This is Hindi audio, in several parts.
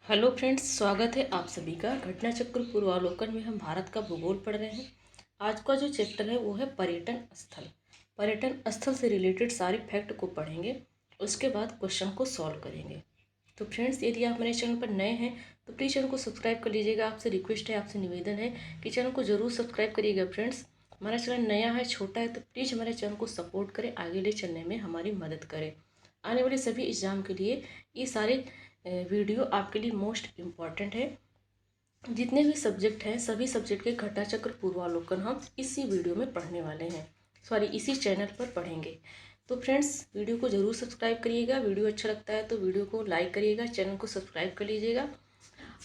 हेलो फ्रेंड्स, स्वागत है आप सभी का। घटना चक्र पूर्वावलोकन में हम भारत का भूगोल पढ़ रहे हैं। आज का जो चैप्टर है वो है पर्यटन स्थल। पर्यटन स्थल से रिलेटेड सारे फैक्ट को पढ़ेंगे, उसके बाद क्वेश्चन को सॉल्व करेंगे। तो फ्रेंड्स, यदि आप मेरे चैनल पर नए हैं तो प्लीज़ चैनल को सब्सक्राइब कर लीजिएगा। आपसे रिक्वेस्ट है, आपसे निवेदन है कि चैनल को ज़रूर सब्सक्राइब करिएगा। फ्रेंड्स, हमारा चैनल नया है, छोटा है, तो प्लीज़ हमारे चैनल को सपोर्ट करें, आगे ले चलने में हमारी मदद करें। आने वाले सभी एग्ज़ाम के लिए ये सारे वीडियो आपके लिए मोस्ट इम्पॉर्टेंट है। जितने भी सब्जेक्ट हैं सभी सब्जेक्ट के घटना चक्र पूर्वावलोकन हम इसी वीडियो में पढ़ने वाले हैं, सॉरी इसी चैनल पर पढ़ेंगे। तो फ्रेंड्स, वीडियो को ज़रूर सब्सक्राइब करिएगा। वीडियो अच्छा लगता है तो वीडियो को लाइक करिएगा, चैनल को सब्सक्राइब कर लीजिएगा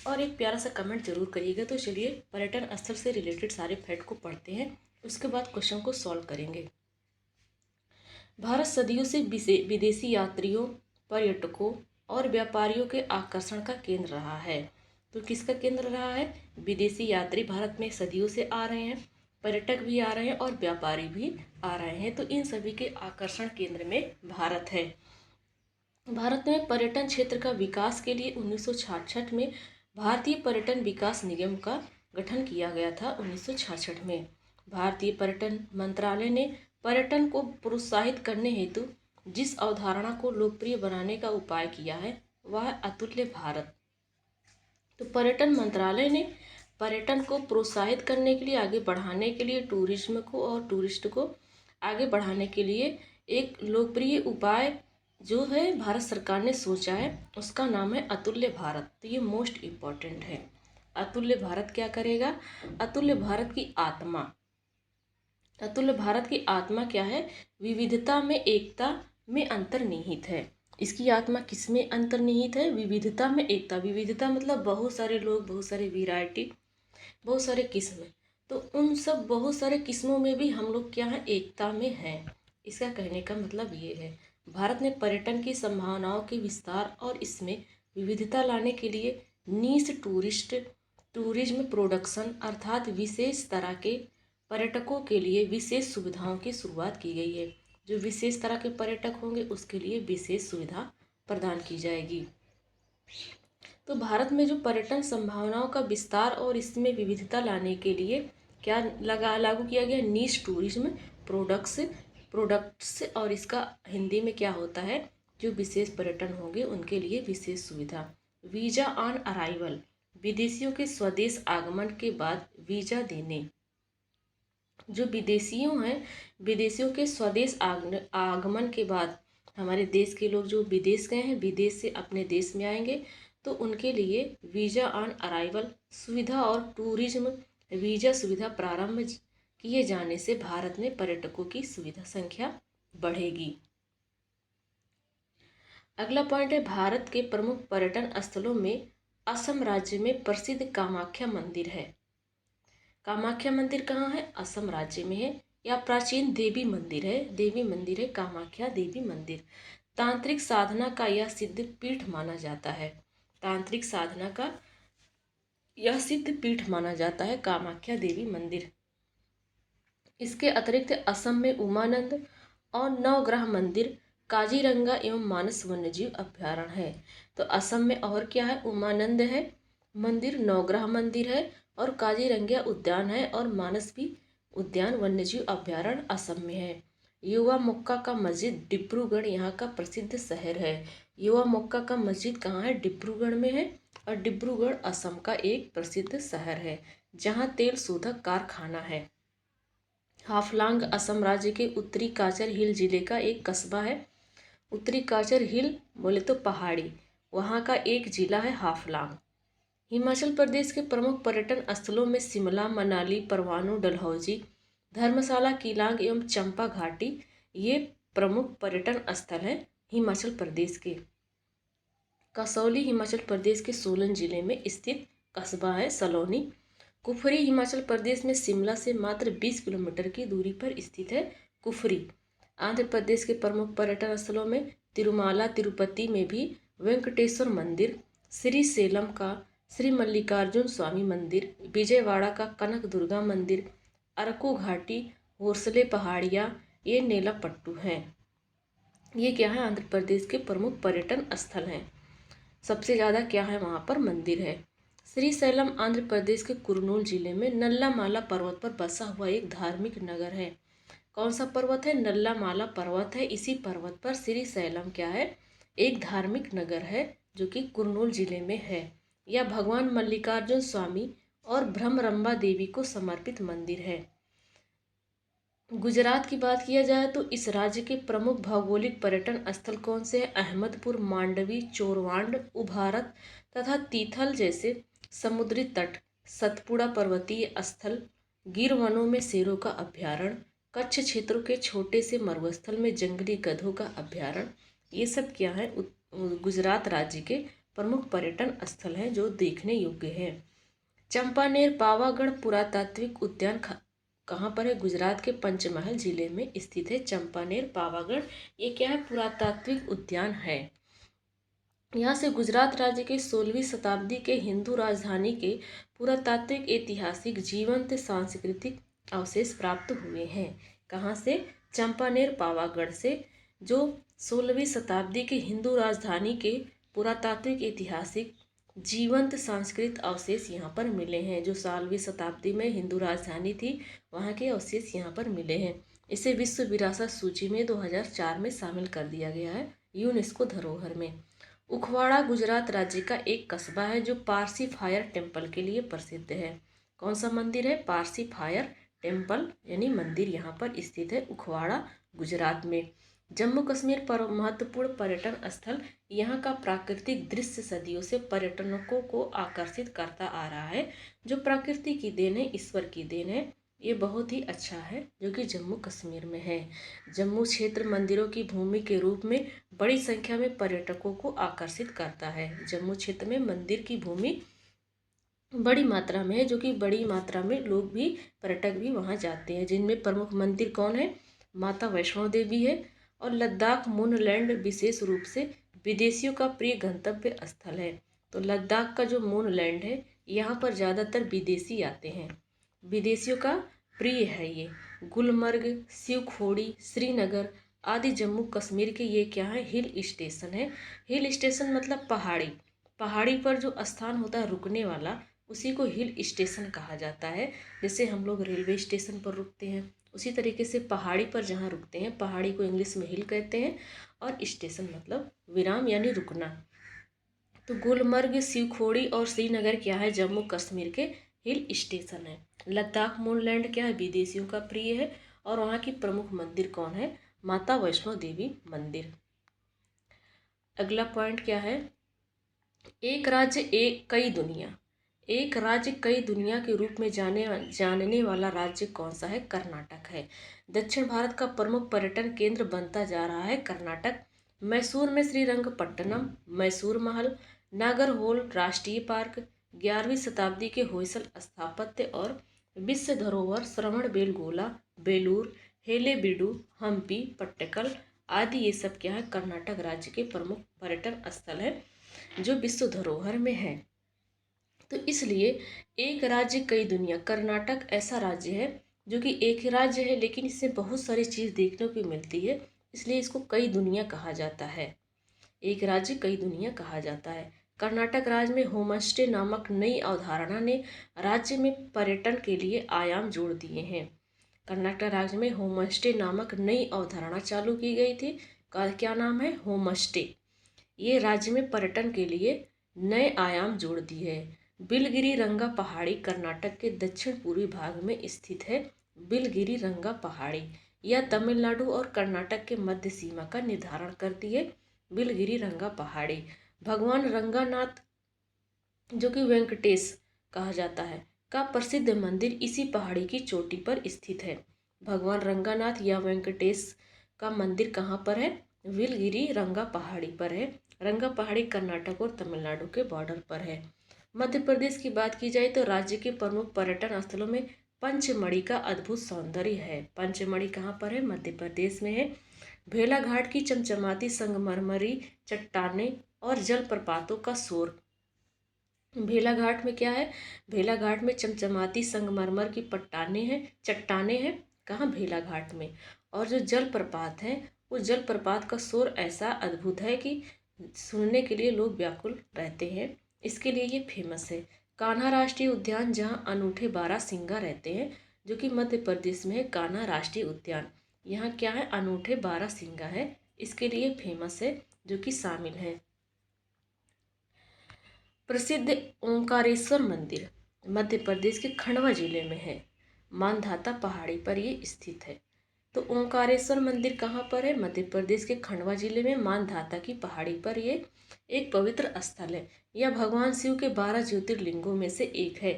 और एक प्यारा सा कमेंट जरूर करिएगा। तो चलिए पर्यटन स्थल से रिलेटेड सारे फैक्ट को पढ़ते हैं, उसके बाद क्वेश्चन को सॉल्व करेंगे। भारत सदियों से विदेशी यात्रियों, पर्यटकों और व्यापारियों के आकर्षण का केंद्र रहा है। तो किसका केंद्र रहा है? विदेशी यात्री भारत में सदियों से आ रहे हैं, पर्यटक भी आ रहे हैं और व्यापारी भी आ रहे हैं। तो इन सभी के आकर्षण केंद्र में भारत है। भारत में पर्यटन क्षेत्र का विकास के लिए 1966 में भारतीय पर्यटन विकास निगम का गठन किया गया था। 1966 में भारतीय पर्यटन मंत्रालय ने पर्यटन को प्रोत्साहित करने हेतु जिस अवधारणा को लोकप्रिय बनाने का उपाय किया है वह है अतुल्य भारत। तो पर्यटन मंत्रालय ने पर्यटन को प्रोत्साहित करने के लिए, आगे बढ़ाने के लिए, टूरिज्म को और टूरिस्ट को आगे बढ़ाने के लिए एक लोकप्रिय उपाय जो है भारत सरकार ने सोचा है, उसका नाम है अतुल्य भारत। तो ये मोस्ट इम्पॉर्टेंट है। अतुल्य भारत क्या करेगा? अतुल्य भारत की आत्मा, अतुल्य भारत की आत्मा क्या है? विविधता में एकता में अंतर्निहित है। इसकी आत्मा किस में अंतर्निहित है? विविधता में एकता। विविधता मतलब बहुत सारे लोग, बहुत सारे वैरायटी, बहुत सारे किस्म। तो उन सब बहुत सारे किस्मों में भी हम लोग क्या है? एकता में हैं। इसका कहने का मतलब ये है भारत ने पर्यटन की संभावनाओं के विस्तार और इसमें विविधता लाने के लिए नीश टूरिज्म प्रोडक्शन अर्थात विशेष तरह के पर्यटकों के लिए विशेष सुविधाओं की शुरुआत की गई है। जो विशेष तरह के पर्यटक होंगे उसके लिए विशेष सुविधा प्रदान की जाएगी। तो भारत में जो पर्यटन संभावनाओं का विस्तार और इसमें विविधता लाने के लिए क्या लागू किया गया? नीश टूरिज्म प्रोडक्ट्स और इसका हिंदी में क्या होता है? जो विशेष पर्यटन होंगे उनके लिए विशेष सुविधा। वीजा ऑन अराइवल, विदेशियों के स्वदेश आगमन के बाद वीजा देने। जो विदेशियों हैं, विदेशियों के स्वदेश आगमन के बाद हमारे देश के लोग जो विदेश गए हैं, विदेश से अपने देश में आएंगे तो उनके लिए वीज़ा ऑन अराइवल सुविधा और टूरिज्म वीज़ा सुविधा प्रारंभ किए जाने से भारत में पर्यटकों की सुविधा संख्या बढ़ेगी। अगला पॉइंट है भारत के प्रमुख पर्यटन स्थलों में असम राज्य में प्रसिद्ध कामाख्या मंदिर है। कामाख्या मंदिर कहाँ है? असम राज्य में है। या प्राचीन देवी मंदिर है, देवी मंदिर है कामाख्या देवी मंदिर। तांत्रिक साधना का यह सिद्ध पीठ माना जाता है। तांत्रिक साधना का यह सिद्ध पीठ माना जाता है कामाख्या देवी मंदिर। इसके अतिरिक्त असम में उमानंद और नवग्रह मंदिर, काजीरंगा एवं मानस वन्यजीव अभ्यारण्य है। तो असम में और क्या है? उमानंद है मंदिर, नवग्रह मंदिर है और काजीरंगा उद्यान है और मानस भी उद्यान वन्यजीव अभ्यारण्य असम में है। युवा मोक्का का मस्जिद डिब्रूगढ़ यहाँ का प्रसिद्ध शहर है। युवा मोक्का का मस्जिद कहाँ है? डिब्रूगढ़ में है और डिब्रूगढ़ असम का एक प्रसिद्ध शहर है जहाँ तेल शोधक कारखाना है। हाफलांग असम राज्य के उत्तरी काचर हिल जिले का एक कस्बा है। उत्तरी काचर हिल बोले तो पहाड़ी, वहाँ का एक जिला है हाफलांग। हिमाचल प्रदेश के प्रमुख पर्यटन स्थलों में शिमला, मनाली, परवाणू, डलहौजी, धर्मशाला, किलांग एवं चंपा घाटी ये प्रमुख पर्यटन स्थल हैं हिमाचल प्रदेश के। कसौली हिमाचल प्रदेश के सोलन जिले में स्थित कस्बा है। सलोनी कुफरी हिमाचल प्रदेश में शिमला से मात्र 20 किलोमीटर की दूरी पर स्थित है कुफरी। आंध्र प्रदेश के प्रमुख पर्यटन स्थलों में तिरुमाला तिरुपति में भी वेंकटेश्वर मंदिर, श्री सेलम का श्री मल्लिकार्जुन स्वामी मंदिर, विजयवाड़ा का कनक दुर्गा मंदिर, अरकू घाटी, होरसले पहाड़ियाँ, ये नेलापट्टू हैं। ये क्या है? आंध्र प्रदेश के प्रमुख पर्यटन स्थल हैं। सबसे ज़्यादा क्या है वहाँ पर मंदिर है। श्रीशैलम आंध्र प्रदेश के कुरनूल जिले में नल्लामाला पर्वत पर बसा हुआ एक धार्मिक नगर है। कौन सा पर्वत है? नल्लामाला पर्वत है। इसी पर्वत पर श्रीशैलम क्या है? एक धार्मिक नगर है जो कि कुरनूल जिले में है। यह भगवान मल्लिकार्जुन स्वामी और भ्रमरंबा देवी को समर्पित मंदिर है। गुजरात की बात किया जाए तो इस राज्य के प्रमुख भौगोलिक पर्यटन स्थल कौन से हैं? अहमदपुर, मांडवी, चोरवांड, उभारत तथा तीथल जैसे समुद्री तट, सतपुड़ा पर्वतीय स्थल, गिर वनों में शेरों का अभ्यारण्य, कच्छ क्षेत्रों के छोटे से मरुस्थल में जंगली गधों का अभ्यारण्य, ये सब क्या है गुजरात राज्य के प्रमुख पर्यटन स्थल हैं जो देखने योग्य हैं। चंपानेर पावागढ़ पुरातात्विक उद्यान कहाँ पर है? गुजरात के पंचमहल जिले में स्थित है चंपानेर पावागढ़। ये क्या है? पुरातात्विक उद्यान है। यहाँ से गुजरात राज्य के 16वीं शताब्दी के हिंदू राजधानी के पुरातात्विक, ऐतिहासिक, जीवंत सांस्कृतिक अवशेष प्राप्त हुए हैं। कहाँ से? चंपानेर पावागढ़ से, जो 16वीं शताब्दी के हिंदू राजधानी के पुरातात्विक, ऐतिहासिक, जीवंत सांस्कृतिक अवशेष यहाँ पर मिले हैं। जो 16वीं शताब्दी में हिंदू राजधानी थी वहाँ के अवशेष यहाँ पर मिले हैं। इसे विश्व विरासत सूची में 2004 में शामिल कर दिया गया है यूनेस्को धरोहर में। उखवाड़ा गुजरात राज्य का एक कस्बा है जो पारसी फायर टेम्पल के लिए प्रसिद्ध है। कौन सा मंदिर है? पारसी फायर टेम्पल यानी मंदिर यहाँ पर स्थित है उखवाड़ा गुजरात में। जम्मू कश्मीर पर महत्वपूर्ण पर्यटन स्थल, यहाँ का प्राकृतिक दृश्य सदियों से पर्यटकों को आकर्षित करता आ रहा है। जो प्रकृति की देन है, ईश्वर की देन है, ये बहुत ही अच्छा है जो कि जम्मू कश्मीर में है। जम्मू क्षेत्र मंदिरों की भूमि के रूप में बड़ी संख्या में पर्यटकों को आकर्षित करता है। जम्मू क्षेत्र में मंदिर की भूमि बड़ी मात्रा में है, जो कि बड़ी मात्रा में लोग भी, पर्यटक भी वहाँ जाते हैं। जिनमें प्रमुख मंदिर कौन है? माता वैष्णो देवी है। और लद्दाख मूनलैंड विशेष रूप से विदेशियों का प्रिय गंतव्य स्थल है। तो लद्दाख का जो मूनलैंड है, यहाँ पर ज़्यादातर विदेशी आते हैं, विदेशियों का प्रिय है ये। गुलमर्ग, शिवखोड़ी, श्रीनगर आदि जम्मू कश्मीर के ये क्या है? हिल स्टेशन है। हिल स्टेशन मतलब पहाड़ी, पहाड़ी पर जो स्थान होता है रुकने वाला, उसी को हिल स्टेशन कहा जाता है। जैसे हम लोग रेलवे स्टेशन पर रुकते हैं, उसी तरीके से पहाड़ी पर जहाँ रुकते हैं, पहाड़ी को इंग्लिश में हिल कहते हैं, और स्टेशन मतलब विराम यानी रुकना। तो गुलमर्ग, शिवखोड़ी और श्रीनगर क्या है? जम्मू कश्मीर के हिल स्टेशन है। लद्दाख मूनलैंड क्या है? विदेशियों का प्रिय है। और वहाँ की प्रमुख मंदिर कौन है? माता वैष्णो देवी मंदिर। अगला पॉइंट क्या है? एक राज्य एक कई दुनिया। एक राज्य कई दुनिया के रूप में जानने वाला राज्य कौन सा है? कर्नाटक है। दक्षिण भारत का प्रमुख पर्यटन केंद्र बनता जा रहा है कर्नाटक। मैसूर में श्रीरंगपट्टनम, मैसूर महल, नागरहोल राष्ट्रीय पार्क, 11वीं शताब्दी के होयसल स्थापत्य और विश्व धरोहर श्रवणबेलगोला, बेलूर, हेलेबीडु, हम्पी, पट्टकल आदि, ये सब क्या है? कर्नाटक राज्य के प्रमुख पर्यटन स्थल है जो विश्व धरोहर में है। तो इसलिए एक राज्य कई दुनिया, कर्नाटक ऐसा राज्य है जो कि एक ही राज्य है लेकिन इससे बहुत सारी चीज़ देखने को मिलती है, इसलिए इसको कई दुनिया कहा जाता है। एक राज्य कई दुनिया कहा जाता है। कर्नाटक राज्य में होमस्टे नामक नई अवधारणा ने राज्य में पर्यटन के लिए आयाम जोड़ दिए हैं। कर्नाटक राज्य में होमस्टे नामक नई अवधारणा चालू की गई थी। का क्या नाम है? होमस्टे। ये राज्य में पर्यटन के लिए नए आयाम जोड़ दिए है। बिलगिरी रंगा पहाड़ी कर्नाटक के दक्षिण पूर्वी भाग में स्थित है। बिलगिरी रंगा पहाड़ी यह तमिलनाडु और कर्नाटक के मध्य सीमा का निर्धारण करती है। बिलगिरी रंगा पहाड़ी भगवान रंगानाथ, जो कि वेंकटेश कहा जाता है, का प्रसिद्ध मंदिर इसी पहाड़ी की चोटी पर स्थित है। भगवान रंगानाथ या वेंकटेश का मंदिर कहाँ पर है? बिलगिरी रंगा पहाड़ी पर है। रंगा पहाड़ी कर्नाटक और तमिलनाडु के बॉर्डर पर है। मध्य प्रदेश की बात की जाए तो राज्य के प्रमुख पर्यटन स्थलों में पंचमढ़ी का अद्भुत सौंदर्य है। पंचमढ़ी कहाँ पर है? मध्य प्रदेश में है। भेलाघाट की चमचमाती संगमरमरी चट्टानें और जलप्रपातों का शोर। भेलाघाट में क्या है? भेलाघाट में चमचमाती संगमरमर की चट्टानें हैं। कहाँ? भेलाघाट में। और जो जलप्रपात है, वो जलप्रपात का शोर ऐसा अद्भुत है कि सुनने के लिए लोग व्याकुल रहते हैं। इसके लिए ये फेमस है। कान्हा राष्ट्रीय उद्यान, जहाँ अनूठे बारहसिंगा रहते हैं, जो कि मध्य प्रदेश में है। कान्हा राष्ट्रीय उद्यान, यहाँ क्या है, अनूठे बारहसिंगा है, इसके लिए फेमस है, जो कि शामिल है। प्रसिद्ध ओंकारेश्वर मंदिर मध्य प्रदेश के खंडवा जिले में है। मानधाता पहाड़ी पर ये स्थित है। तो ओंकारेश्वर मंदिर कहाँ पर है? मध्य प्रदेश के खंडवा जिले में मानधाता की पहाड़ी पर ये एक पवित्र स्थल है। यह भगवान शिव के 12 ज्योतिर्लिंगों में से एक है।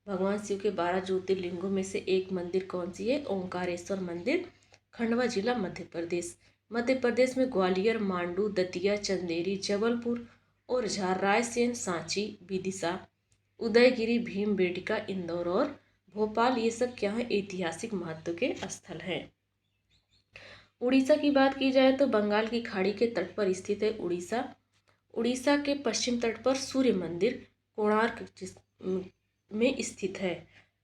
भगवान शिव के 12 ज्योतिर्लिंगों में से एक मंदिर कौन सी है? ओंकारेश्वर मंदिर, खंडवा जिला, मध्य प्रदेश। मध्य प्रदेश में ग्वालियर, मांडू, दतिया, चंदेरी, जबलपुर और झार, रायसेन, सांची, विदिशा, उदयगिरी, भीमबेटका, इंदौर और भोपाल, ये सब क्या है? ऐतिहासिक महत्व के स्थल हैं। उड़ीसा की बात की जाए तो बंगाल की खाड़ी के तट पर स्थित है उड़ीसा। उड़ीसा के पश्चिम तट पर सूर्य मंदिर कोणार्क में स्थित है।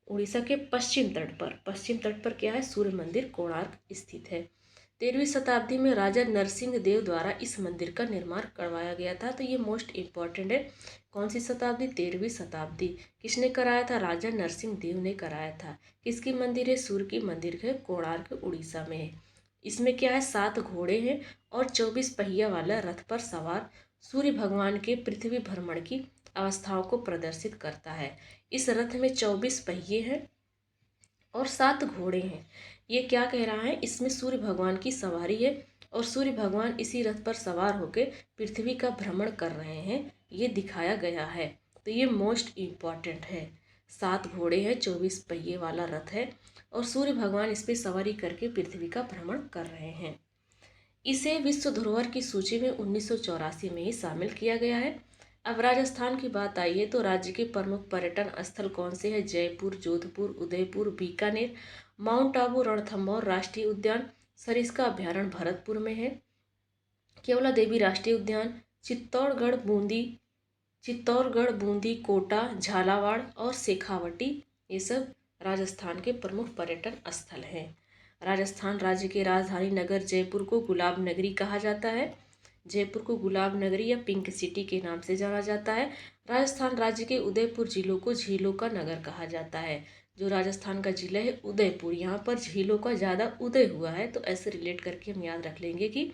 उड़ीसा के पश्चिम तट पर क्या है? सूर्य मंदिर कोणार्क स्थित है। 13वीं शताब्दी में राजा नरसिंह देव द्वारा इस मंदिर का निर्माण करवाया गया था। तो ये मोस्ट इम्पॉर्टेंट है। कौन सी शताब्दी? 13वीं शताब्दी। किसने कराया था? राजा नरसिंह देव ने कराया था। किसकी मंदिर है? सूर्य की मंदिर है, कोणार्क उड़ीसा में है। इसमें क्या है? 7 घोड़े हैं और 24 पहिया वाला रथ पर सवार सूर्य भगवान के पृथ्वी भ्रमण की अवस्थाओं को प्रदर्शित करता है। इस रथ में 24 पहिए हैं और 7 घोड़े हैं। ये क्या कह रहा है? इसमें सूर्य भगवान की सवारी है और सूर्य भगवान इसी रथ पर सवार होकर पृथ्वी का भ्रमण कर रहे हैं, ये दिखाया गया है। तो ये मोस्ट इम्पॉर्टेंट है। 7 घोड़े हैं, 24 पहिए वाला रथ है और सूर्य भगवान इस पर सवारी करके पृथ्वी का भ्रमण कर रहे हैं। इसे विश्व धरोहर की सूची में 1984 में ही शामिल किया गया है। अब राजस्थान की बात आई है तो राज्य के प्रमुख पर्यटन स्थल कौन से हैं? जयपुर, जोधपुर, उदयपुर, बीकानेर, माउंट आबू, रणथंभौर राष्ट्रीय उद्यान, सरिस्का अभ्यारण्य भरतपुर में है, केवला देवी राष्ट्रीय उद्यान, चित्तौड़गढ़, बूंदी, कोटा, झालावाड़ और शेखावटी, ये सब राजस्थान के प्रमुख पर्यटन स्थल हैं। राजस्थान राज्य के राजधानी नगर जयपुर को गुलाब नगरी कहा जाता है। जयपुर को गुलाब नगरी या पिंक सिटी के नाम से जाना जाता है। राजस्थान राज्य के उदयपुर जिलों को झीलों का नगर कहा जाता है। जो राजस्थान का जिला है उदयपुर, यहाँ पर झीलों का ज़्यादा उदय हुआ है, तो ऐसे रिलेट करके हम याद रख लेंगे कि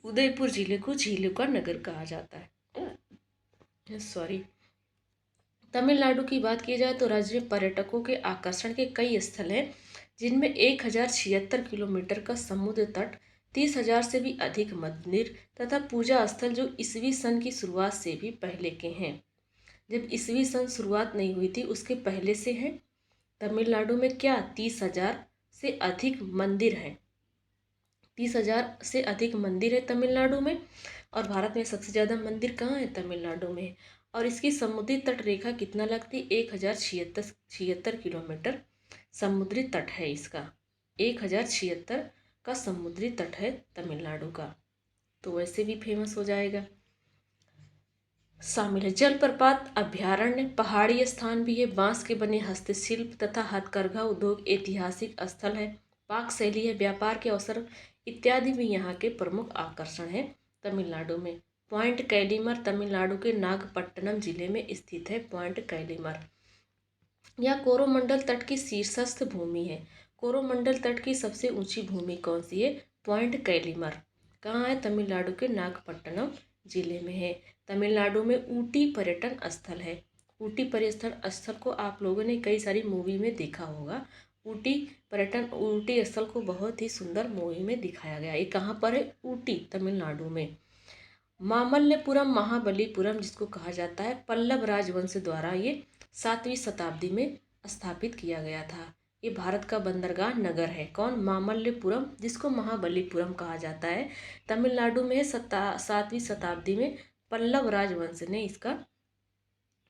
उदयपुर जिले को झीलों का नगर कहा जाता है। सॉरी। तमिलनाडु की बात की जाए तो राज्य में पर्यटकों के आकर्षण के कई स्थल हैं, जिनमें 1076 किलोमीटर का समुद्र तट, 30,000 से भी अधिक मंदिर तथा पूजा स्थल जो ईसवी सन की शुरुआत से भी पहले के हैं। जब ईसवी सन शुरुआत नहीं हुई थी उसके पहले से हैं। तमिलनाडु में क्या 30,000 से अधिक मंदिर हैं। 30,000 से अधिक मंदिर है तमिलनाडु में। और भारत में सबसे ज़्यादा मंदिर कहाँ है? तमिलनाडु में। और इसकी समुद्री तट रेखा कितना लगती? 1076 किलोमीटर समुद्री तट है इसका। 1076 का समुद्री तट है तमिलनाडु का, तो वैसे भी फेमस हो जाएगा। शामिल है जलप्रपात अभ्यारण्य, पहाड़ी स्थान भी है, बांस के बने हस्तशिल्प तथा हथकरघा उद्योग, ऐतिहासिक स्थल है, पाक शैली है, व्यापार के अवसर इत्यादि भी यहाँ के प्रमुख आकर्षण हैं तमिलनाडु में। पॉइंट कैलीमर तमिलनाडु के नागपट्टनम जिले में स्थित है। पॉइंट कैलीमर यह कोरोमंडल तट की शीर्षस्थ भूमि है। कोरोमंडल तट की सबसे ऊंची भूमि कौन सी है? पॉइंट कैलीमर। कहाँ है? तमिलनाडु के नागपट्टनम जिले में है। तमिलनाडु में ऊटी पर्यटन स्थल है। ऊटी पर्यटन स्थल को आप लोगों ने कई सारी मूवी में देखा होगा। ऊटी स्थल को बहुत ही सुंदर मूवी में दिखाया गया। ये कहाँ पर है? ऊटी, तमिलनाडु में। मामल्लपुरम महाबलीपुरम जिसको कहा जाता है, पल्लव राजवंश द्वारा ये 7वीं शताब्दी में स्थापित किया गया था। ये भारत का बंदरगाह नगर है। कौन? मामल्लपुरम, जिसको महाबलीपुरम कहा जाता है, तमिलनाडु में 7वीं शताब्दी में पल्लव राजवंश ने इसका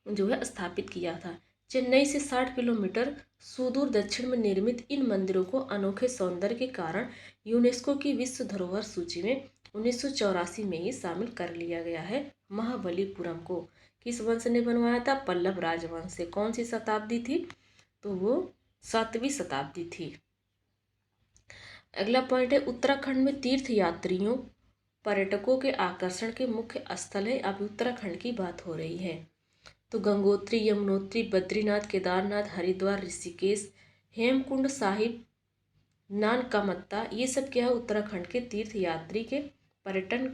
जो है स्थापित किया था। चेन्नई से 60 किलोमीटर सुदूर दक्षिण में निर्मित इन मंदिरों को अनोखे सौंदर्य के कारण यूनेस्को की विश्व धरोहर सूची में 1984 में ही शामिल कर लिया गया है। महाबलीपुरम को किस वंश ने बनवाया था? पल्लव राजवंश से। कौन सी शताब्दी थी? तो वो 7वीं शताब्दी थी। अगला पॉइंट है उत्तराखंड में तीर्थ यात्रियों पर्यटकों के आकर्षण के मुख्य स्थल है। अब उत्तराखंड की बात हो रही है तो गंगोत्री, यमुनोत्री, बद्रीनाथ, केदारनाथ, हरिद्वार, ऋषिकेश, हेमकुंड साहिब, नानकामत्ता, ये सब क्या है उत्तराखंड के तीर्थ यात्री के पर्यटन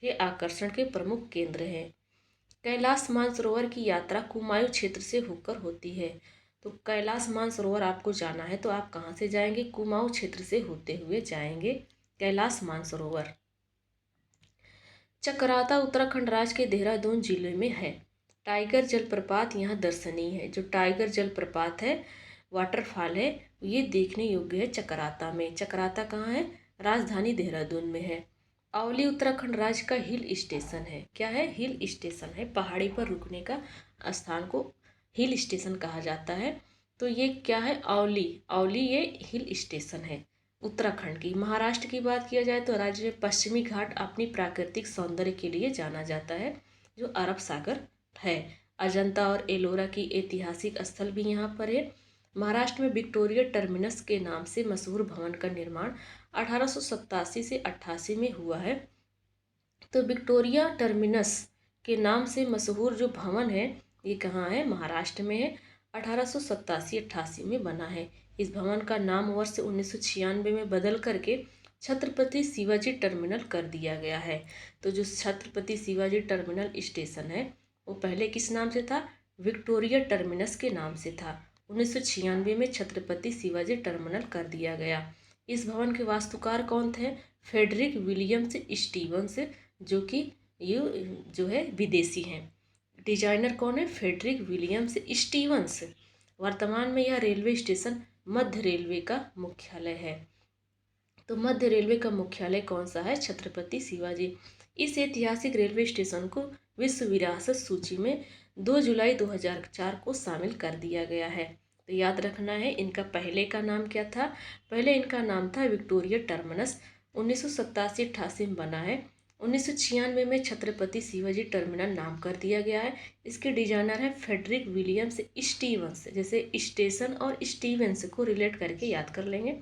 के आकर्षण के प्रमुख केंद्र हैं। कैलाश मानसरोवर की यात्रा कुमायूं क्षेत्र से होकर होती है। तो कैलाश मानसरोवर आपको जाना है तो आप कहाँ से जाएंगे? कुमाऊं क्षेत्र से होते हुए जाएंगे कैलाश मानसरोवर। चकराता उत्तराखंड राज्य के देहरादून जिले में है। टाइगर जलप्रपात यहाँ दर्शनीय है। जो टाइगर जलप्रपात है, वाटरफॉल है, ये देखने योग्य है चकराता में। चकराता कहाँ है? राजधानी देहरादून में है। औली उत्तराखंड राज्य का हिल स्टेशन है। क्या है? हिल स्टेशन है। पहाड़ी पर रुकने का स्थान को हिल स्टेशन कहा जाता है। तो ये क्या है? औली। औली ये हिल स्टेशन है उत्तराखंड की। महाराष्ट्र की बात किया जाए तो राज्य में पश्चिमी घाट अपनी प्राकृतिक सौंदर्य के लिए जाना जाता है, जो अरब सागर है। अजंता और एलोरा की ऐतिहासिक स्थल भी यहाँ पर है। महाराष्ट्र में विक्टोरिया टर्मिनस के नाम से मशहूर भवन का निर्माण 1887 से 88 में हुआ है। तो विक्टोरिया टर्मिनस के नाम से मशहूर जो भवन है ये कहाँ है? महाराष्ट्र में है। 1887-88 में बना है। इस भवन का नाम वर्ष 1996 में बदल करके छत्रपति शिवाजी टर्मिनल कर दिया गया है। तो जो छत्रपति शिवाजी टर्मिनल स्टेशन है वो पहले किस नाम से था? विक्टोरिया टर्मिनस के नाम से था। 1996 में छत्रपति शिवाजी टर्मिनल कर दिया गया। इस भवन के वास्तुकार कौन थे? फ्रेडरिक विलियम्स स्टीवंस, जो कि ये जो है विदेशी हैं। डिजाइनर कौन है? Frederick Williams Stevens. वर्तमान में यह रेलवे स्टेशन मध्य रेलवे का मुख्यालय है। तो मध्य रेलवे का मुख्यालय कौन सा है? छत्रपति शिवाजी। इस ऐतिहासिक रेलवे स्टेशन को विश्व विरासत सूची में 2 जुलाई 2004 को शामिल कर दिया गया है। तो याद रखना है इनका पहले का नाम क्या था? पहले इनका नाम था विक्टोरिया टर्मिनस। 1987-88 में बना है। 1996 में छत्रपति शिवाजी टर्मिनल नाम कर दिया गया है। इसके डिजाइनर है फ्रेडरिक विलियम्स स्टीवंस। जैसे स्टेशन और स्टीवंस को रिलेट करके याद कर लेंगे।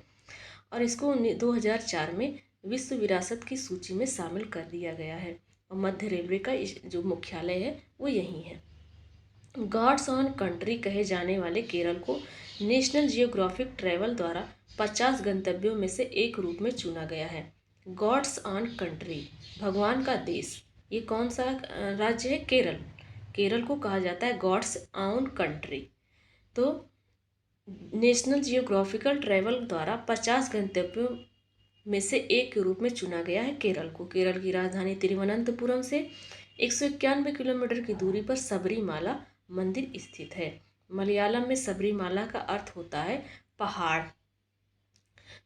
और इसको 2004 में विश्व विरासत की सूची में शामिल कर दिया गया है। और मध्य रेलवे का जो मुख्यालय है वो यही है। गॉड्स ऑन कंट्री कहे जाने वाले केरल को नेशनल जियोग्राफिक ट्रैवल द्वारा 50 गंतव्यों में से एक रूप में चुना गया है। गॉड्स ऑन कंट्री, भगवान का देश, ये कौन सा राज्य है? केरल। केरल को कहा जाता है गॉड्स ऑन कंट्री। तो नेशनल जियोग्राफिकल ट्रैवल द्वारा 50 गंतव्यों में से एक के रूप में चुना गया है केरल को। केरल की राजधानी तिरुवनंतपुरम से 191 किलोमीटर की दूरी पर सबरीमाला मंदिर स्थित है। मलयालम में सबरीमाला का अर्थ होता है पहाड़।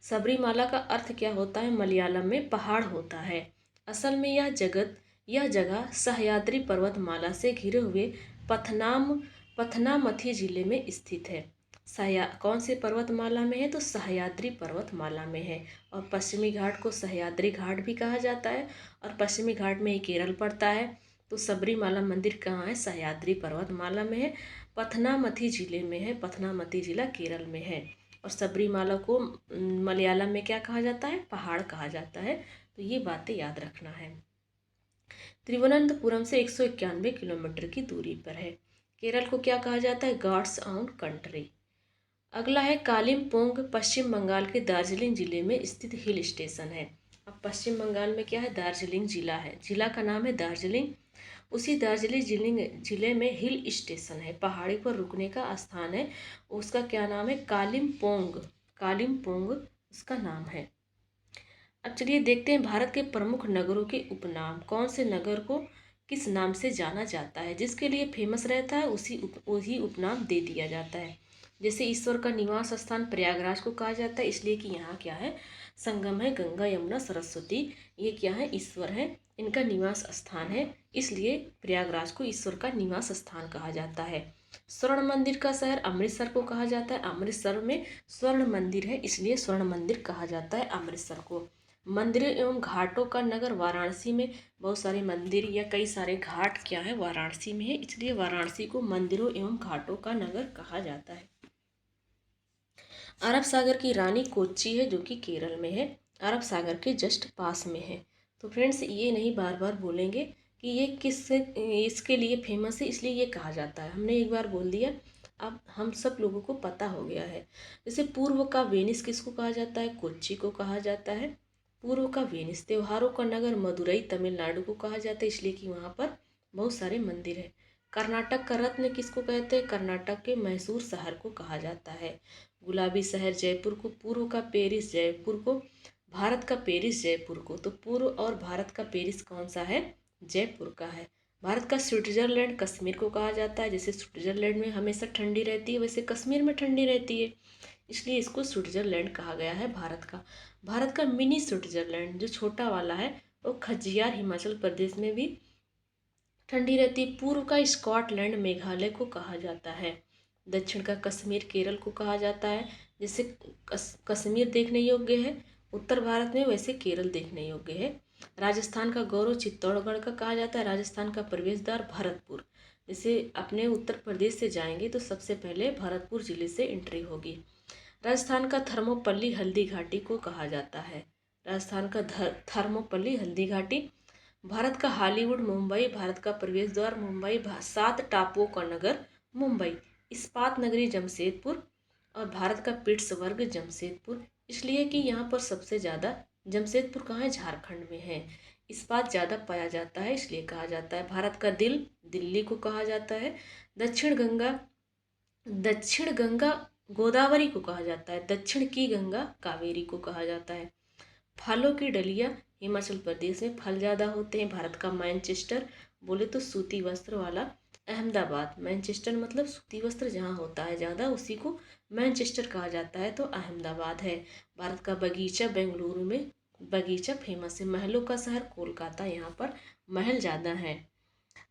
सबरीमाला का अर्थ क्या होता है? मलयालम में पहाड़ होता है। असल में यह जगह सह्याद्री पर्वतमाला से घिरे हुए पथनामथी जिले में स्थित है। कौन से पर्वतमाला में है? तो सह्याद्री पर्वतमाला में है। और पश्चिमी घाट को सह्याद्री घाट भी कहा जाता है। और पश्चिमी घाट में ही केरल पड़ता है। तो सबरीमाला मंदिर कहाँ है? सह्याद्री पर्वतमाला में है, पथनामथी जिले में है। पथनामथी जिला केरल में है। और सबरीमाला को मलयालम में क्या कहा जाता है? पहाड़ कहा जाता है। तो ये बातें याद रखना है। तिरुवनंतपुरम से 191 किलोमीटर की दूरी पर है। केरल को क्या कहा जाता है? God's own country. अगला है कालिम्पोंग, पश्चिम बंगाल के दार्जिलिंग जिले में स्थित हिल स्टेशन है। अब पश्चिम बंगाल में क्या है? दार्जिलिंग जिला है। जिला का नाम है दार्जिलिंग। उसी दार्जिलिंग जिले में हिल स्टेशन है, पहाड़ी पर रुकने का स्थान है। उसका क्या नाम है? कालिम्पोंग। कालिम्पोंग उसका नाम है। अब चलिए देखते हैं भारत के प्रमुख नगरों के उपनाम। कौन से नगर को किस नाम से जाना जाता है? जिसके लिए फेमस रहता है वही उपनाम दे दिया जाता है। जैसे ईश्वर का निवास स्थान प्रयागराज को कहा जाता है, इसलिए कि यहाँ क्या है? संगम है गंगा यमुना सरस्वती। ये क्या है? ईश्वर है, इनका निवास स्थान है, इसलिए प्रयागराज को ईश्वर का निवास स्थान कहा जाता है। स्वर्ण मंदिर का शहर अमृतसर को कहा जाता है। अमृतसर में स्वर्ण मंदिर है, इसलिए स्वर्ण मंदिर कहा जाता है अमृतसर को। मंदिरों एवं घाटों का नगर वाराणसी में बहुत सारे मंदिर या कई सारे घाट क्या है? वाराणसी में है, इसलिए वाराणसी को मंदिरों एवं घाटों का नगर कहा जाता है। अरब सागर की रानी कोच्चि है, जो कि केरल में है, अरब सागर के जस्ट पास में है। तो फ्रेंड्स ये नहीं बार बार बोलेंगे कि ये किस इसके लिए फेमस है इसलिए ये कहा जाता है, हमने एक बार बोल दिया, अब हम सब लोगों को पता हो गया है। जैसे पूर्व का वेनिस किसको कहा जाता है, कोच्चि को कहा जाता है। पूर्व का वेनिस, त्योहारों का नगर मदुरई तमिलनाडु को कहा जाता है इसलिए कि वहाँ पर बहुत सारे मंदिर है। कर्नाटक का रत्न किसको कहते हैं, कर्नाटक के मैसूर शहर को कहा जाता है। गुलाबी शहर जयपुर को, पूर्व का पेरिस जयपुर को, भारत का पेरिस जयपुर को, तो पूर्व और भारत का पेरिस कौन सा है, जयपुर का है। भारत का स्विट्जरलैंड कश्मीर को कहा जाता है, जैसे स्विट्जरलैंड में हमेशा ठंडी रहती है वैसे कश्मीर में ठंडी रहती है, इसलिए इसको स्विट्जरलैंड कहा गया है भारत का। भारत का मिनी स्विट्जरलैंड जो छोटा वाला है वो खज्जियार हिमाचल प्रदेश में भी ठंडी रहती है। पूर्व का स्कॉटलैंड मेघालय को कहा जाता है। दक्षिण का कश्मीर केरल को कहा जाता है। जैसे कश्मीर देखने योग्य है उत्तर भारत में, वैसे केरल देखने योग्य है। राजस्थान का गौरव चित्तौड़गढ़ का कहा जाता है। राजस्थान का प्रवेश द्वार भरतपुर, जैसे अपने उत्तर प्रदेश से जाएंगे तो सबसे पहले भरतपुर जिले से एंट्री होगी। राजस्थान का थर्मोपल्ली हल्दी घाटी को कहा जाता है। राजस्थान का थर्मोपल्ली हल्दी घाटी। भारत का हॉलीवुड मुंबई, भारत का प्रवेश द्वार मुंबई, 7 टापुओं का नगर मुंबई, इस्पात नगरी जमशेदपुर, और भारत का पिट्सबर्ग जमशेदपुर, इसलिए कि यहाँ पर सबसे ज़्यादा जमशेदपुर कहाँ है, झारखंड में है, इस्पात ज़्यादा पाया जाता है इसलिए कहा जाता है। भारत का दिल दिल्ली को कहा जाता है। दक्षिण गंगा गोदावरी को कहा जाता है। दक्षिण की गंगा कावेरी को कहा जाता है। फलों की डलिया, हिमाचल प्रदेश में फल ज़्यादा होते हैं। भारत का मैनचेस्टर बोले तो सूती वस्त्र वाला अहमदाबाद, मैनचेस्टर मतलब सूती वस्त्र जहाँ होता है ज़्यादा उसी को मैनचेस्टर कहा जाता है, तो अहमदाबाद है। भारत का बगीचा, बेंगलुरु में बगीचा फेमस है। महलों का शहर कोलकाता, यहाँ पर महल ज़्यादा हैं।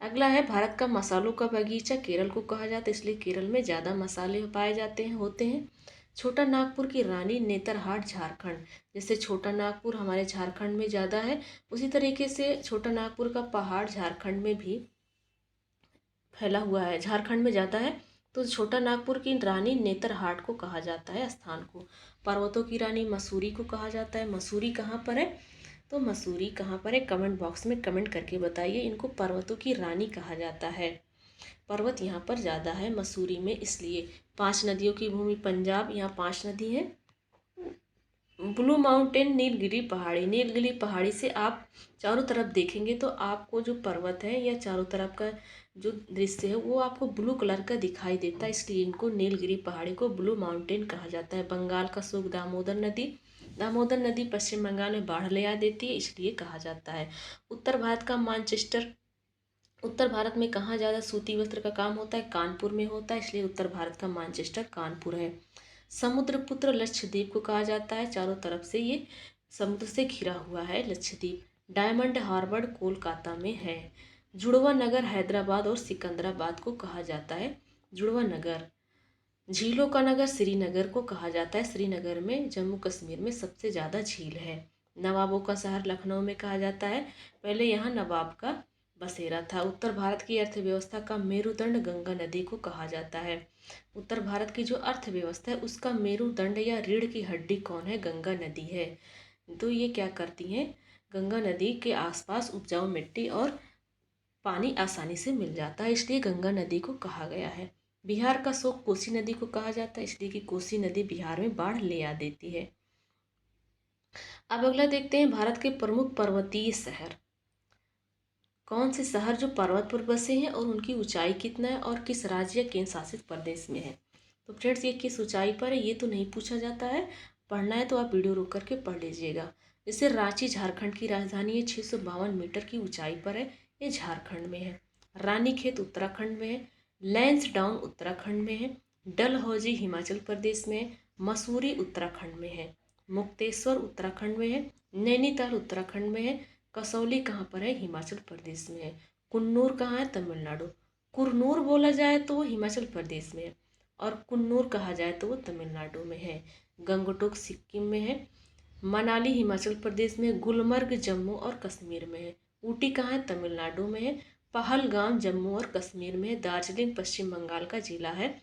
अगला है भारत का मसालों का बगीचा, केरल को कहा जाता है इसलिए केरल में ज़्यादा मसाले पाए जाते हैं होते हैं। छोटा नागपुर की रानी नेतरहाट झारखंड, जैसे छोटा नागपुर हमारे झारखंड में ज़्यादा है उसी तरीके से छोटा नागपुर का पहाड़ झारखंड में भी फैला हुआ है, झारखंड में ज़्यादा है, तो छोटा नागपुर की रानी नेतरहाट को कहा जाता है स्थान को। पर्वतों की रानी मसूरी को कहा जाता है। मसूरी कहाँ पर है, तो मसूरी कहाँ पर है, कमेंट बॉक्स में कमेंट करके बताइए। इनको पर्वतों की रानी कहा जाता है। पर्वत यहाँ पर ज़्यादा है मसूरी में, इसलिए 5 नदियों की भूमि पंजाब, यहाँ 5 नदी हैं। ब्लू माउंटेन नीलगिरी पहाड़ी, नीलगिरी पहाड़ी से आप चारों तरफ देखेंगे तो आपको जो पर्वत है या चारों तरफ का जो दृश्य है वो आपको ब्लू कलर का दिखाई देता है, इसलिए इनको नीलगिरी पहाड़ी को ब्लू माउंटेन कहा जाता है। बंगाल का सुख दामोदर नदी, दामोदर नदी पश्चिम बंगाल में बाढ़ ले आ देती है इसलिए कहा जाता है। उत्तर भारत का मानचेस्टर, उत्तर भारत में कहाँ ज़्यादा सूती वस्त्र का काम होता है, कानपुर में होता है इसलिए उत्तर भारत का मानचेस्टर कानपुर है। समुद्रपुत्र लक्षद्वीप को कहा जाता है, चारों तरफ से ये समुद्र से घिरा हुआ है लक्षद्वीप। डायमंड हार्बर कोलकाता में है। जुड़वा नगर हैदराबाद और सिकंदराबाद को कहा जाता है। जुड़वा नगर। झीलों का नगर श्रीनगर को कहा जाता है, श्रीनगर में जम्मू कश्मीर में सबसे ज़्यादा झील है। नवाबों का शहर लखनऊ में कहा जाता है, पहले यहाँ नवाब का बसेरा था। उत्तर भारत की अर्थव्यवस्था का मेरुदंड गंगा नदी को कहा जाता है। उत्तर भारत की जो अर्थव्यवस्था है उसका मेरुदंड या रीढ़ की हड्डी कौन है, गंगा नदी है। तो ये क्या करती हैं, गंगा नदी के आसपास उपजाऊ मिट्टी और पानी आसानी से मिल जाता है इसलिए गंगा नदी को कहा गया है। बिहार का शोक कोसी नदी को कहा जाता है इसलिए कि कोसी नदी बिहार में बाढ़ ले आ देती है। अब अगला देखते हैं भारत के प्रमुख पर्वतीय शहर। कौन से शहर जो पर्वत पर बसे हैं और उनकी ऊंचाई कितना है और किस राज्य या केंद्र शासित प्रदेश में है। तो फ्रेंड्स ये किस ऊंचाई पर है ये तो नहीं पूछा जाता है, पढ़ना है तो आप वीडियो रोक करके पढ़ लीजिएगा। जैसे रांची झारखंड की राजधानी है, 652 मीटर की ऊंचाई पर है, ये झारखंड में है। रानीखेत उत्तराखंड में है। लैंसडाउन उत्तराखंड में है। डलहौजी हिमाचल प्रदेश में है। मसूरी उत्तराखंड में है। मुक्तेश्वर उत्तराखंड में है। नैनीताल उत्तराखंड में है। कसौली कहाँ पर है, हिमाचल प्रदेश में है। कुन्नूर कहाँ है, तमिलनाडु। कुरनूर बोला जाए तो वो हिमाचल प्रदेश में है और कुन्नूर कहा जाए तो वो तमिलनाडु में है। गंगटोक सिक्किम में है। मनाली हिमाचल प्रदेश में। गुलमर्ग जम्मू और कश्मीर में है। ऊटी कहाँ है, तमिलनाडु में है। पहलगाम जम्मू और कश्मीर में है। दार्जिलिंग पश्चिम बंगाल का जिला है।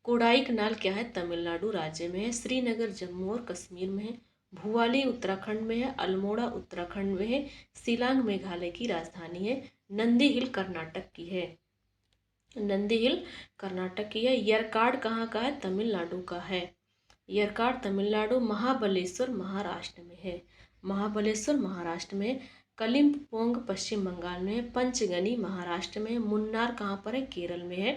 कोडाई कनाल क्या है, तमिलनाडु राज्य में है। श्रीनगर जम्मू और कश्मीर में है। भुवाली उत्तराखंड में है, अल्मोड़ा उत्तराखंड में है, शिलांग मेघालय की राजधानी है, नंदी हिल कर्नाटक की है, नंदी हिल कर्नाटक की है। यरकाड कहाँ का है? तमिलनाडु का है। यरकाड तमिलनाडु। महाबलेश्वर महाराष्ट्र में है, महाबलेश्वर महाराष्ट्र में है। कलिम्पोंग पश्चिम बंगाल में है, पंचगनी महाराष्ट्र में है। मुन्नार कहाँ पर है? केरल में है।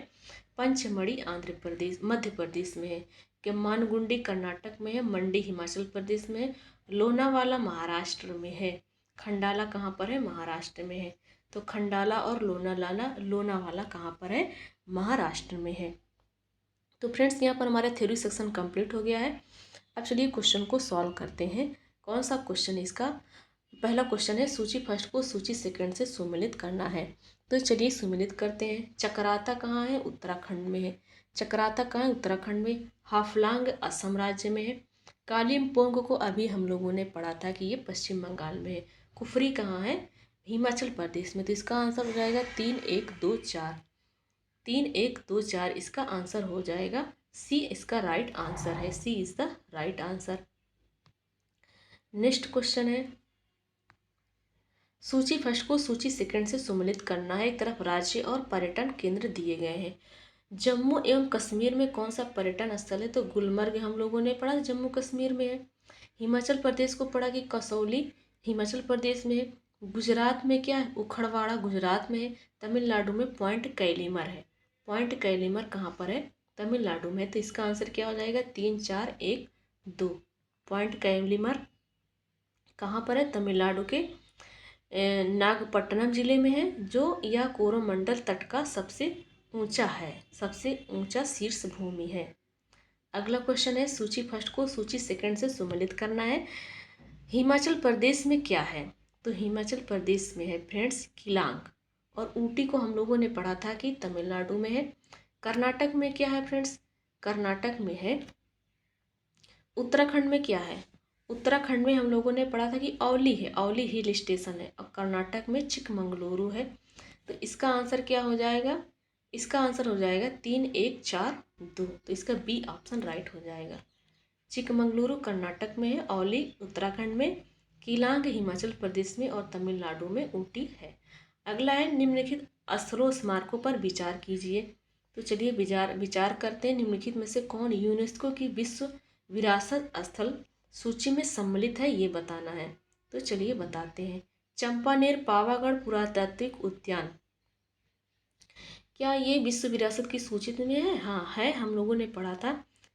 पंचमढ़ी आंध्र प्रदेश मध्य प्रदेश में है। केम्मानगुंडी कर्नाटक में है, मंडी हिमाचल प्रदेश में है। लोनावाला महाराष्ट्र में है। खंडाला कहाँ पर है? महाराष्ट्र में है। तो खंडाला और लोनावाला कहाँ पर है? महाराष्ट्र में है। तो फ्रेंड्स यहाँ पर हमारा थ्योरी सेक्शन कंप्लीट हो गया है। अब चलिए क्वेश्चन को सॉल्व करते हैं। कौन सा क्वेश्चन है इसका? पहला क्वेश्चन है सूची फर्स्ट को सूची सेकंड से सुमेलित करना है। तो चलिए सुमेलित करते हैं। चक्राता कहाँ है? उत्तराखंड में है। चक्राता कहाँ है? उत्तराखंड में। हाफलांग असम राज्य में है। कालिम्पोंग को अभी हम लोगों ने पढ़ा था कि ये पश्चिम बंगाल में है। कुफरी कहाँ है? हिमाचल प्रदेश में। तो इसका आंसर हो जाएगा 3 1 2 4, 3 1 2 4 इसका आंसर हो जाएगा सी। इसका राइट आंसर है, C is the right answer. Next question है सूची फर्स्ट को सूची सेकंड से सुमेलित करना है। एक तरफ राज्य और पर्यटन केंद्र दिए गए हैं। जम्मू एवं कश्मीर में कौन सा पर्यटन स्थल है? तो गुलमर्ग हम लोगों ने पढ़ा, जम्मू कश्मीर में है। हिमाचल प्रदेश को पढ़ा कि कसौली हिमाचल प्रदेश में है। गुजरात में क्या है? उखड़वाड़ा गुजरात में है। तमिलनाडु में पॉइंट कैलीमर है। पॉइंट कैलीमर कहाँ पर है? तमिलनाडु में। तो इसका आंसर क्या हो जाएगा? 3 4 1 2। पॉइंट कैलीमर कहाँ पर है? तमिलनाडु के नागपट्टनम जिले में है, जो यह कोरोमंडल तट का सबसे ऊंचा है, सबसे ऊंचा शीर्ष भूमि है। अगला क्वेश्चन है सूची फर्स्ट को सूची सेकंड से सुमेलित करना है। हिमाचल प्रदेश में क्या है? तो हिमाचल प्रदेश में है फ्रेंड्स किलांग, और ऊटी को हम लोगों ने पढ़ा था कि तमिलनाडु में है। कर्नाटक में क्या है फ्रेंड्स? कर्नाटक में है। उत्तराखंड में क्या है? उत्तराखंड में हम लोगों ने पढ़ा था कि औली है, औली हिल स्टेशन है। और कर्नाटक में चिकमंगलुरु है। तो इसका आंसर क्या हो जाएगा? इसका आंसर हो जाएगा 3 1 4 2। तो इसका बी ऑप्शन राइट हो जाएगा। चिकमंगलुरु कर्नाटक में है, औली उत्तराखंड में, किलांग हिमाचल प्रदेश में और तमिलनाडु में ऊटी है। अगला है निम्नलिखित स्थलों स्मारकों पर विचार कीजिए। तो चलिए विचार करते हैं। निम्नलिखित में से कौन यूनेस्को की विश्व विरासत स्थल सूची में सम्मिलित है, ये बताना है। तो चलिए बताते हैं। चंपानेर पावागढ़ पुरातात्विक उद्यान, क्या ये विश्व विरासत की सूची में है? हाँ है, हम लोगों ने पढ़ा था।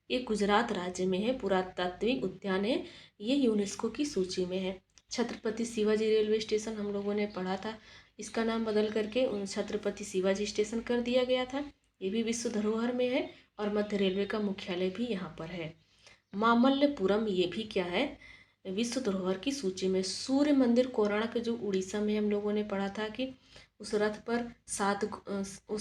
ये गुजरात राज्य में है, पुरातात्विक उद्यान है, ये यूनेस्को की सूची में है। छत्रपति शिवाजी रेलवे स्टेशन हम लोगों ने पढ़ा था, इसका नाम बदल करके छत्रपति शिवाजी स्टेशन कर दिया गया था। ये भी विश्व धरोहर में है और मध्य रेलवे का मुख्यालय भी यहाँ पर है। मामल्लपुरम ये भी क्या है? विश्व धरोहर की सूची में। सूर्य मंदिर कोणार्क जो उड़ीसा में हम लोगों ने पढ़ा था कि उस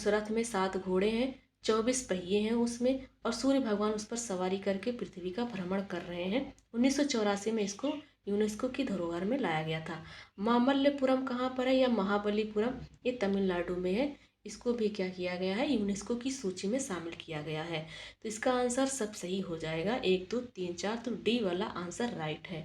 रथ में 7 घोड़े हैं, 24 पहिए हैं उसमें, और सूर्य भगवान उस पर सवारी करके पृथ्वी का भ्रमण कर रहे हैं। 1984 में इसको यूनेस्को की धरोहर में लाया गया था। मामल्लपुरम कहाँ पर है? या महाबलीपुरम, ये तमिलनाडु में है। इसको भी क्या किया गया है? यूनेस्को की सूची में शामिल किया गया है। तो इसका आंसर सब सही हो जाएगा, 1 2 3 4। तो डी वाला आंसर राइट है।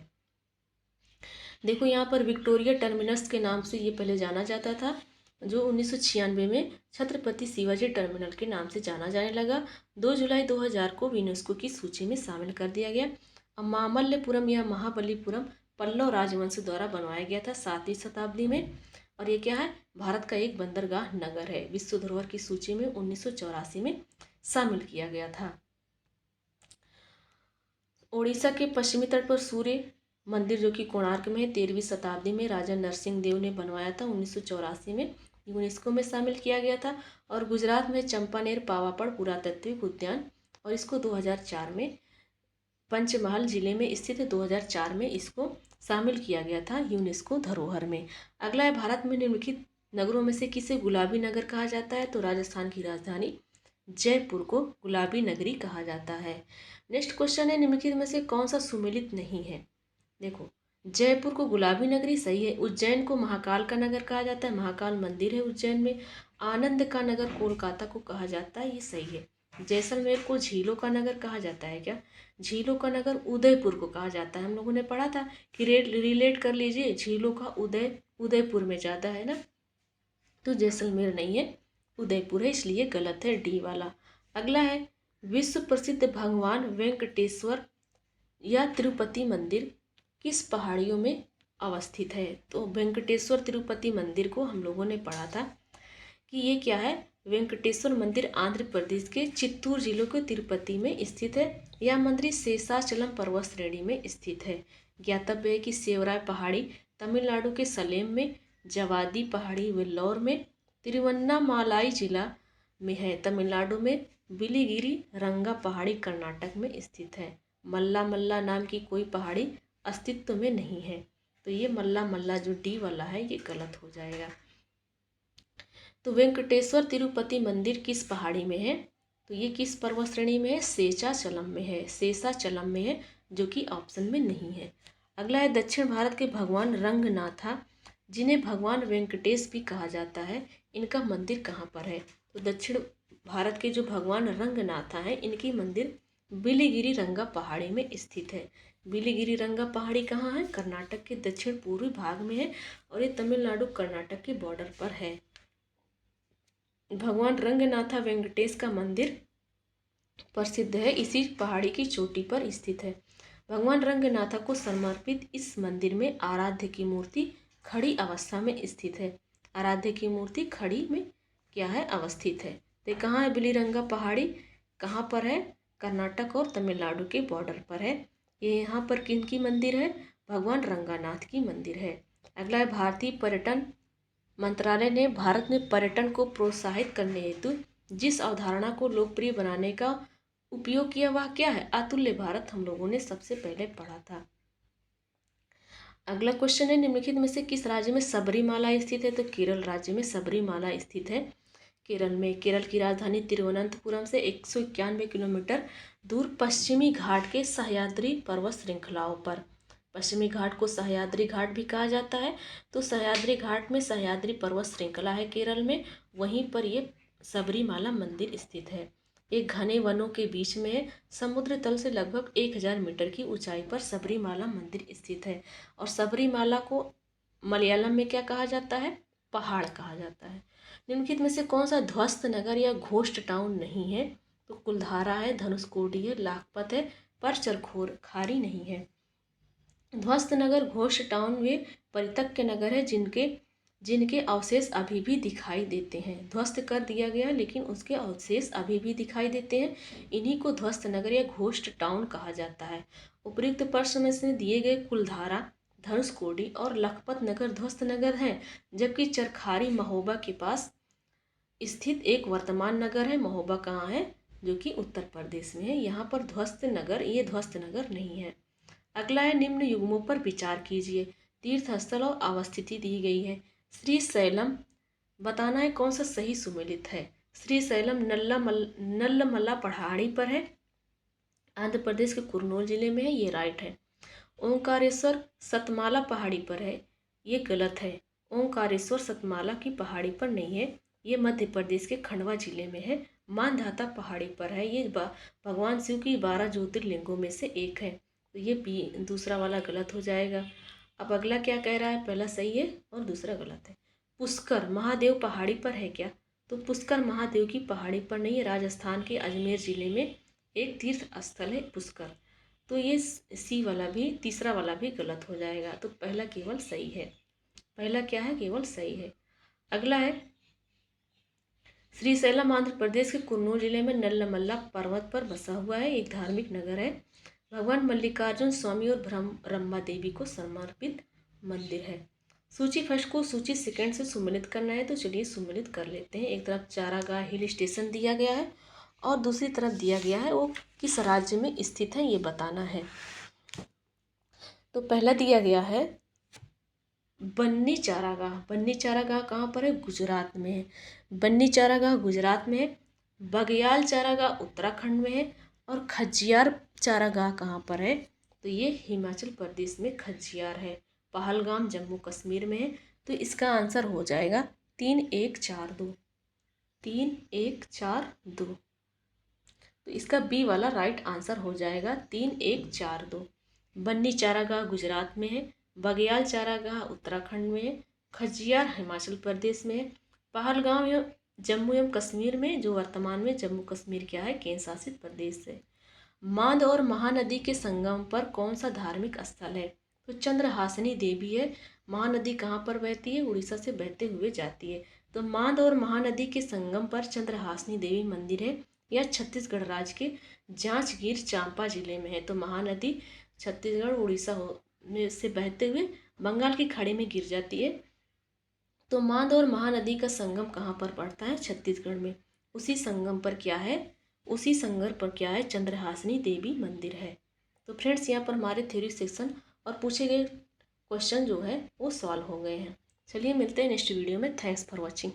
देखो यहाँ पर विक्टोरिया टर्मिनस के नाम से ये पहले जाना जाता था, जो 1996 में छत्रपति शिवाजी टर्मिनल के नाम से जाना जाने लगा। 2 जुलाई 2000 को यूनेस्को की सूची में शामिल कर दिया गया। अब मामल्लपुरम या महाबलीपुरम पल्लव राजवंश द्वारा बनवाया गया था 7वीं शताब्दी में, और ये क्या है? भारत का एक बंदरगाह नगर है। विश्व धरोहर की सूची में 1984 में शामिल किया गया था। ओडिशा के पश्चिमी तट पर सूर्य मंदिर जो कि कोणार्क में है, 13वीं शताब्दी में राजा नरसिंह देव ने बनवाया था। 1984 में यूनेस्को में शामिल किया गया था। और गुजरात में चंपानेर पावागढ़ पुरातात्विक उद्यान, और इसको 2004 में पंचमहल जिले में स्थित 2004 में इसको शामिल किया गया था यूनेस्को धरोहर में। अगला है भारत में निम्नलिखित नगरों में से किसे गुलाबी नगर कहा जाता है? तो राजस्थान की राजधानी जयपुर को गुलाबी नगरी कहा जाता है। नेक्स्ट क्वेश्चन है निम्नलिखित में से कौन सा सुमेलित नहीं है? देखो, जयपुर को गुलाबी नगरी सही है। उज्जैन को महाकाल का नगर कहा जाता है, महाकाल मंदिर है उज्जैन में। आनंद का नगर कोलकाता को कहा जाता है, ये सही है। जैसलमेर को झीलों का नगर कहा जाता है क्या? झीलों का नगर उदयपुर को कहा जाता है। हम लोगों ने पढ़ा था कि रिलेट कर लीजिए, झीलों का उदय उदयपुर में ज़्यादा है ना, तो जैसलमेर नहीं है, उदयपुर है, इसलिए गलत है डी वाला। अगला है विश्व प्रसिद्ध भगवान वेंकटेश्वर या तिरुपति मंदिर किस पहाड़ियों में अवस्थित है? तो वेंकटेश्वर तिरुपति मंदिर को हम लोगों ने पढ़ा था कि ये क्या है, वेंकटेश्वर मंदिर आंध्र प्रदेश के चित्तूर जिले के तिरुपति में स्थित है। यह मंदिर शेषाचलम पर्वत श्रेणी में स्थित है। ज्ञातव्य है कि सेवराय पहाड़ी तमिलनाडु के सलेम में, जवादी पहाड़ी वेल्लोर में, तिरुवन्नामालाई जिला में है तमिलनाडु में, बिलीगिरी रंगा पहाड़ी कर्नाटक में स्थित है। मल्ला मल्ला नाम की कोई पहाड़ी अस्तित्व में नहीं है, तो ये मल्ला मल्ला जो डी वाला है ये गलत हो जाएगा। तो वेंकटेश्वर तिरुपति मंदिर किस पहाड़ी में है? तो ये किस पर्वत श्रेणी में है? शेषाचलम में है, शेषाचलम में है, जो कि ऑप्शन में नहीं है। अगला है दक्षिण भारत के भगवान रंगनाथा जिन्हें भगवान वेंकटेश भी कहा जाता है, इनका मंदिर कहाँ पर है? तो दक्षिण भारत के जो भगवान रंगनाथा हैं इनकी मंदिर बिलीगिरी रंगा पहाड़ी में स्थित है। बिलीगिरी रंगा पहाड़ी कहाँ है? कर्नाटक के दक्षिण पूर्वी भाग में है और ये तमिलनाडु कर्नाटक के बॉर्डर पर है। भगवान रंगनाथा वेंकटेश का मंदिर प्रसिद्ध है, इसी पहाड़ी की चोटी पर स्थित है। भगवान रंगनाथा को समर्पित इस मंदिर में आराध्य की मूर्ति खड़ी अवस्था में स्थित है। आराध्य की मूर्ति खड़ी में क्या है? अवस्थित है। तो कहाँ है बिलीरंगा पहाड़ी? कहाँ पर है? कर्नाटक और तमिलनाडु के बॉर्डर पर है। ये यहाँ पर किन की मंदिर है? भगवान रंगनाथ की मंदिर है। अगला है भारतीय पर्यटन मंत्रालय ने भारत में पर्यटन को प्रोत्साहित करने हेतु जिस अवधारणा को लोकप्रिय बनाने का उपयोग किया वह क्या है? अतुल्य भारत हम लोगों ने सबसे पहले पढ़ा था। अगला क्वेश्चन है निम्नलिखित में से किस राज्य में सबरीमाला स्थित है? तो केरल राज्य में सबरीमाला स्थित है। केरल में, केरल की राजधानी तिरुवनंतपुरम से 191 किलोमीटर दूर पश्चिमी घाट के सह्याद्री पर्वत श्रृंखलाओं पर, पश्चिमी घाट को सह्याद्री घाट भी कहा जाता है, तो सह्याद्री घाट में सह्याद्री पर्वत श्रृंखला है केरल में, वहीं पर ये सबरीमाला मंदिर स्थित है। एक घने वनों के बीच में है, समुद्र तल से लगभग 1000 मीटर की ऊंचाई पर सबरीमाला मंदिर स्थित है। और सबरीमाला को मलयालम में क्या कहा जाता है? पहाड़ कहा जाता है। निम्नलिखित में से कौन सा ध्वस्त नगर या घोस्ट टाउन नहीं है? तो कुलधारा है, धनुषकोडी है, लाखपत है, पर चरखोर खारी नहीं है। ध्वस्त नगर घोस्ट टाउन वे परित्यक्त नगर है जिनके अवशेष अभी भी दिखाई देते हैं। ध्वस्त कर दिया गया लेकिन उसके अवशेष अभी भी दिखाई देते हैं, इन्हीं को ध्वस्त नगर या घोस्ट टाउन कहा जाता है। उपयुक्त प्रश्न में से दिए गए कुलधारा, धनुषकोडी और लखपत नगर ध्वस्त नगर हैं, जबकि चरखारी महोबा के पास स्थित एक वर्तमान नगर है। महोबा कहाँ है? जो कि उत्तर प्रदेश में है। यहाँ पर ध्वस्त नगर, ये ध्वस्त नगर नहीं है। अगला है निम्न युग्मों पर विचार कीजिए। तीर्थ स्थल और अवस्थिति दी गई है। श्रीशैलम बताना है कौन सा सही सुमेलित है। श्रीशैलम नल्लमला पहाड़ी पर है, आंध्र प्रदेश के कुर्नूल जिले में है, ये राइट है। ओंकारेश्वर सतमाला पहाड़ी पर है, ये गलत है। ओंकारेश्वर सतमाला की पहाड़ी पर नहीं है, ये मध्य प्रदेश के खंडवा जिले में है। मानधाता पहाड़ी पर है, ये भगवान शिव की 12 ज्योतिर्लिंगों में से एक है, तो ये बी दूसरा वाला गलत हो जाएगा। अब अगला क्या कह रहा है? पहला सही है और दूसरा गलत है। पुष्कर महादेव पहाड़ी पर है क्या? तो पुष्कर महादेव की पहाड़ी पर नहीं है, राजस्थान के अजमेर जिले में एक तीर्थ स्थल है पुष्कर, तो ये सी वाला भी, तीसरा वाला भी गलत हो जाएगा। तो पहला केवल सही है, पहला क्या है? केवल सही है। अगला है श्रीशैलम आंध्र प्रदेश के कुर्नूल जिले में नल्लमल्ला पर्वत पर बसा हुआ है, एक धार्मिक नगर है। भगवान मल्लिकार्जुन स्वामी और ब्रह्मा देवी को समर्पित मंदिर है। सूची फर्स्ट को सूची सेकंड से सुमेलित करना है, तो चलिए सुमेलित कर लेते हैं। एक तरफ चारागाह हिल स्टेशन दिया गया है और दूसरी तरफ दिया गया है वो किस राज्य में स्थित है ये बताना है। तो पहला दिया गया है बन्नी चारागाह। बन्नी चारागाह कहाँ पर है? गुजरात में है। बन्नी चारागाह गुजरात में है। बगयाल चारागाह उत्तराखंड में है। और खजियार चारागाह कहाँ पर है? तो ये हिमाचल प्रदेश में खजियार है। पहलगाम जम्मू कश्मीर में है। तो इसका आंसर हो जाएगा 3 1 4 2, 3 1 4 2। तो इसका बी वाला राइट आंसर हो जाएगा 3142। बन्नी चारागाह गुजरात में है, बगयाल चारागाह उत्तराखंड में है, खजियार हिमाचल प्रदेश में है, पहलगाम या जम्मू एवं कश्मीर में, जो वर्तमान में जम्मू कश्मीर क्या है, केंद्र शासित प्रदेश है। मांद और महानदी के संगम पर कौन सा धार्मिक स्थल है? तो चंद्रहासिनी देवी है। महानदी कहाँ पर बहती है? उड़ीसा से बहते हुए जाती है। तो मांद और महानदी के संगम पर चंद्रहासिनी देवी मंदिर है। यह छत्तीसगढ़ राज्य के जांजगीर चांपा जिले में है। तो महानदी छत्तीसगढ़ उड़ीसा में से बहते हुए बंगाल की खाड़ी में गिर जाती है। तो मांद और महानदी का संगम कहाँ पर पड़ता है? छत्तीसगढ़ में। उसी संगम पर क्या है? उसी संगम पर क्या है? चंद्रहासिनी देवी मंदिर है। तो फ्रेंड्स, यहाँ पर हमारे थ्योरी सेक्शन और पूछे गए क्वेश्चन जो है वो सॉल्व हो गए हैं। चलिए मिलते हैं नेक्स्ट वीडियो में। Thanks for watching.